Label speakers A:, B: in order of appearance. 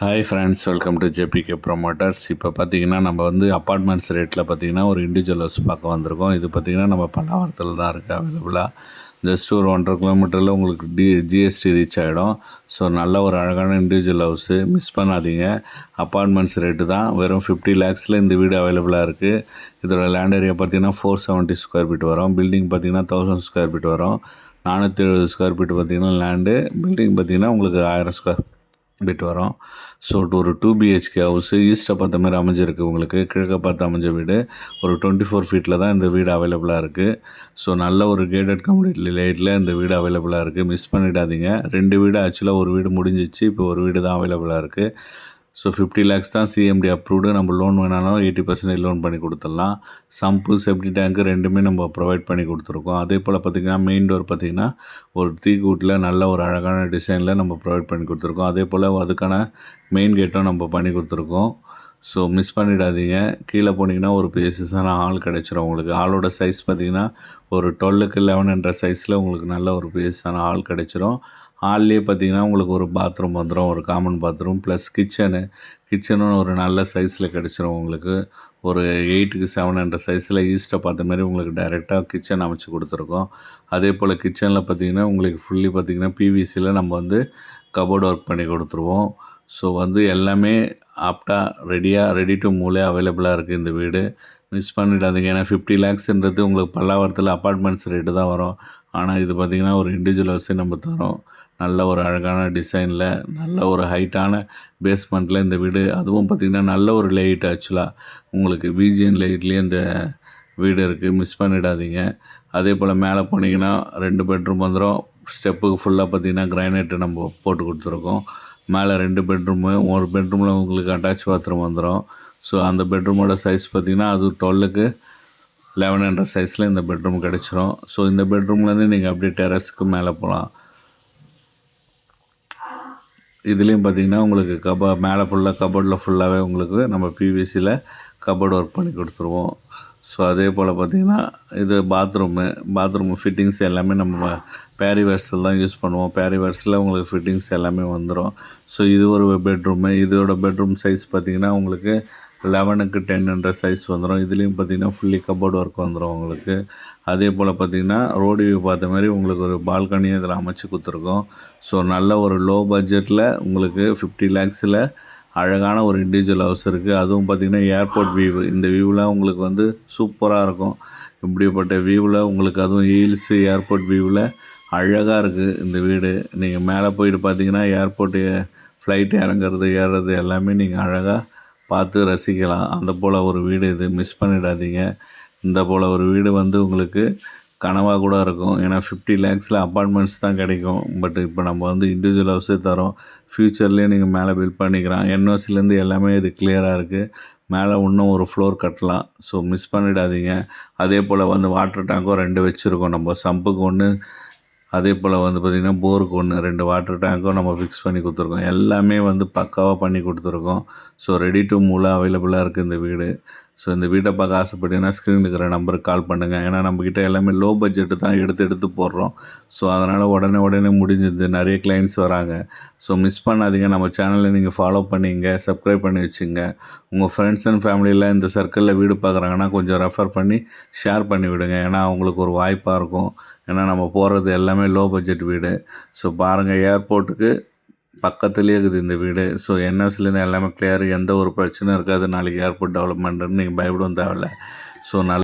A: Hi friends, welcome to JBK promoters. இப்போ பார்த்தீங்கன்னா நம்ம வந்து அப்பார்ட்மெண்ட்ஸ் ரேட்டில் பார்த்தீங்கன்னா ஒரு இண்டிவிஜுவல் ஹவுஸ் பார்க்க வந்திருக்கோம். இது பார்த்தீங்கன்னா நம்ம பல்லாவரத்தில் தான் இருக்குது அவைலபிளாக. ஜஸ்ட் ஒரு 1.5 கிலோமீட்டரில் உங்களுக்கு ஜிஎஸ்டி ரீச் ஆகிடும். ஸோ நல்ல ஒரு அழகான இண்டிவிஜுவல் ஹவுஸு, மிஸ் பண்ணாதீங்க. அப்பார்ட்மெண்ட்ஸ் ரேட்டு தான், வெறும் 50 lakhஸில் இந்த வீடு அவைலபிளாக இருக்குது. இதோட லேண்ட் ஏரியா பார்த்தீங்கன்னா 470 ஸ்கொயர் ஃபீட் வரும். பில்டிங் பார்த்தீங்கன்னா 1000 ஸ்கொயர் ஃபீட் வரும். 470 ஸ்கொயர் ஃபீட் பார்த்தீங்கன்னா லேண்டு, பில்டிங் பார்த்தீங்கன்னா உங்களுக்கு 1000 ஸ்கொயர் ஃபீட் வரும். ஸோ ஒரு 2 பிஹெச்கே ஹவுஸு, ஈஸ்ட்டை பார்த்த மாதிரி அமைஞ்சிருக்கு. உங்களுக்கு கிழக்க பார்த்து அமைஞ்ச வீடு. ஒரு 24 ஃபீட்டில் தான் இந்த வீடு அவைலபிளாக இருக்குது. ஸோ நல்ல ஒரு கேட்டட் கம்யூனிட்டி லேட்டில் இந்த வீடு அவைலபிளாக இருக்குது. மிஸ் பண்ணிடாதீங்க. 2 வீடு ஆக்சுவலாக ஒரு வீடு முடிஞ்சிச்சு, இப்போ ஒரு வீடு தான் அவைலபிளாக இருக்குது. ஸோ 50 lakhs தான் சிஎம்டி அப்ரூவ்டு. நம்ம லோன் வேணாலும் 80% லோன் பண்ணி கொடுத்துடலாம். சம்பு, செப்டி டேங்க்கு ரெண்டுமே நம்ம ப்ரொவைட் பண்ணி கொடுத்துருக்கோம். அதே போல் பார்த்திங்கன்னா மெயின் டோர் பார்த்திங்கன்னா ஒரு தீக்கூட்டில் நல்ல ஒரு அழகான டிசைனில் நம்ம ப்ரொவைட் பண்ணி கொடுத்துருக்கோம். அதே போல் அதுக்கான மெயின் கேட்டும் நம்ம பண்ணி கொடுத்துருக்கோம். ஸோ மிஸ் பண்ணிடாதீங்க. கீழே போனீங்கன்னா ஒரு பேசிஸான ஹால் கிடச்சிரும் உங்களுக்கு. ஹாலோட சைஸ் பார்த்திங்கன்னா ஒரு 12க்கு 11 என்ற சைஸில் உங்களுக்கு நல்ல ஒரு பேசிஸான ஹால் கிடச்சிரும். ஹால்லேயே பார்த்திங்கன்னா உங்களுக்கு ஒரு பாத்ரூம் வந்துடும், ஒரு காமன் பாத்ரூம் ப்ளஸ் கிச்சனும் ஒரு நல்ல சைஸில் கிடச்சிரும் உங்களுக்கு. ஒரு 8க்கு 7 என்ற சைஸில் ஈஸ்ட்டை பார்த்த மாதிரி உங்களுக்கு டைரெக்டாக கிச்சன் அமைச்சு கொடுத்துருக்கோம். அதே போல் கிச்சனில் பார்த்திங்கன்னா உங்களுக்கு ஃபுல்லி பார்த்திங்கன்னா பிவிசியில் நம்ம வந்து கபோர்டு ஒர்க் பண்ணி கொடுத்துருவோம். ஸோ வந்து எல்லாமே ரெடி டு மூவ்லே அவைலபிளாக இருக்குது இந்த வீடு. மிஸ் பண்ணிடாதீங்க. ஏன்னா 50 lakhsன்றது உங்களுக்கு பல்லாவரத்தில் அப்பார்ட்மெண்ட்ஸ் ரேட்டு தான் வரும். ஆனால் இது பார்த்திங்கன்னா ஒரு இண்டிவிஜுவல் ஹவுஸே நம்ம தரோம். நல்ல ஒரு அழகான டிசைனில், நல்ல ஒரு ஹைட்டான பேஸ்மெண்ட்டில் இந்த வீடு. அதுவும் பார்த்திங்கன்னா நல்ல ஒரு லைட், ஆக்சுவலாக உங்களுக்கு விஜிஎன் லைட்லேயே இந்த வீடு இருக்குது. மிஸ் பண்ணிடாதீங்க. அதே போல் மேலே போனீங்கன்னா 2 பெட்ரூம் வந்துடும். ஸ்டெப்புக்கு ஃபுல்லாக பார்த்திங்கன்னா கிரானைட்டு நம்ம போட்டு கொடுத்துருக்கோம். மேலே 2 பெட்ரூமு, ஒரு பெட்ரூமில் உங்களுக்கு அட்டாச் பாத்ரூம் வந்துடும். ஸோ அந்த பெட்ரூமோட சைஸ் பார்த்திங்கன்னா அது 12க்கு 11 என்ற சைஸில் இந்த பெட்ரூம் கிடச்சிரும். ஸோ இந்த பெட்ரூம்லேருந்து நீங்கள் அப்படியே டெரஸுக்கு மேலே போகலாம். இதுலேயும் பார்த்திங்கன்னா உங்களுக்கு மேலே ஃபுல்லாக கபோர்டில் ஃபுல்லாகவே உங்களுக்கு நம்ம பிவிசியில் கபோர்டு ஒர்க் பண்ணி கொடுத்துருவோம். ஸோ அதே போல் பார்த்திங்கன்னா இது பாத்ரூமு ஃபிட்டிங்ஸ் எல்லாமே நம்ம பேரிவேர்ஸில் தான் யூஸ் பண்ணுவோம். பேரிவேர்ஸில் உங்களுக்கு ஃபிட்டிங்ஸ் எல்லாமே வந்துடும். ஸோ இது ஒரு பெட்ரூமு. இதோட பெட்ரூம் சைஸ் பார்த்திங்கன்னா உங்களுக்கு 11க்கு 10 என்ற சைஸ் வந்துடும். இதுலேயும் பார்த்திங்கன்னா ஃபுல்லி கபோர்டு ஒர்க் வந்துடும் உங்களுக்கு. அதே போல் பார்த்திங்கன்னா ரோடு வியூ பார்த்த மாதிரி உங்களுக்கு ஒரு பால்கனியும் இதில் அமைச்சு கொடுத்துருக்கோம். ஸோ நல்ல ஒரு லோ பட்ஜெட்டில் உங்களுக்கு 50 lakhஸில் அழகான ஒரு இண்டிவிஜுவல் ஹவுஸ் இருக்குது. அதுவும் பார்த்திங்கன்னா ஏர்போர்ட் வியூ. இந்த வியூவில் உங்களுக்கு வந்து சூப்பராக இருக்கும். இப்படிப்பட்ட வியூவில் உங்களுக்கு, அதுவும் ஹில்ஸு ஏர்போர்ட் வியூவில் அழகாக இருக்குது இந்த வீடு. நீங்கள் மேலே போயிட்டு பார்த்தீங்கன்னா ஏர்போர்ட்டு ஃப்ளைட் இறங்குறது ஏறுறது எல்லாமே நீங்கள் அழகாக பார்த்து ரசிக்கலாம். அந்த போல் ஒரு வீடு இது. மிஸ் பண்ணிடாதீங்க. இந்த போல் ஒரு வீடு வந்து உங்களுக்கு கனவாக கூட இருக்கும். ஏன்னா 50 lakhஸில் அப்பார்ட்மெண்ட்ஸ் தான் கிடைக்கும். பட் இப்போ நம்ம வந்து இண்டிவிஜுவல் ஹவுஸே தரோம். ஃப்யூச்சர்லேயே நீங்கள் மேலே பில்ட் பண்ணிக்கலாம். என்ஓசிலேருந்து எல்லாமே இது கிளியராக இருக்குது. மேலே இன்னும் ஒரு ஃப்ளோர் கட்டலாம். ஸோ மிஸ் பண்ணிடாதீங்க. அதே போல் வந்து வாட்டர் டேங்க்கும் 2 வச்சுருக்கோம். நம்ம சம்புக்கு 1, அதே போல் வந்து பார்த்திங்கன்னா போருக்கு 1, 2 வாட்டர் டேங்க்கும் நம்ம ஃபிக்ஸ் பண்ணி கொடுத்துருக்கோம். எல்லாமே வந்து பக்காவாக பண்ணி கொடுத்துருக்கோம். ஸோ ரெடி டு மூவ்ல அவைலபிளாக இருக்குது இந்த வீடு. ஸோ இந்த வீட்டை பார்க்க ஆசைப்பட்டீங்கன்னா ஸ்க்ரீனில் இருக்கிற நம்பருக்கு கால் பண்ணுங்கள். ஏன்னா நம்மக்கிட்ட எல்லாமே லோ பட்ஜெட்டு தான் எடுத்து போடுறோம். ஸோ அதனால் உடனே முடிஞ்சுது. நிறைய கிளைண்ட்ஸ் வராங்க. ஸோ மிஸ் பண்ணாதீங்க. நம்ம சேனலை நீங்கள் ஃபாலோ பண்ணிங்க, சப்ஸ்கிரைப் பண்ணி வச்சுங்க. உங்கள் ஃப்ரெண்ட்ஸ் அண்ட் ஃபேமிலியில் இந்த சர்க்கிளில் வீடு பார்க்குறாங்கன்னா கொஞ்சம் ரெஃபர் பண்ணி ஷேர் பண்ணி விடுங்க. ஏன்னா அவங்களுக்கு ஒரு வாய்ப்பாக இருக்கும். ஏன்னா நம்ம போகிறது எல்லாமே லோ பட்ஜெட் வீடு. ஸோ பாருங்கள், ஏர்போர்ட்டுக்கு பக்கத்துலேயே இருக்குது இந்த வீடு. ஸோ என்எஃப்சிலேருந்து எல்லாமே கிளியர். எந்த ஒரு பிரச்சனையும் இருக்காது. நாளைக்கு ஏர்போர்ட் டெவலப்மெண்ட்டுன்னு நீங்கள் பயப்படவும் தேவையில்ல. ஸோ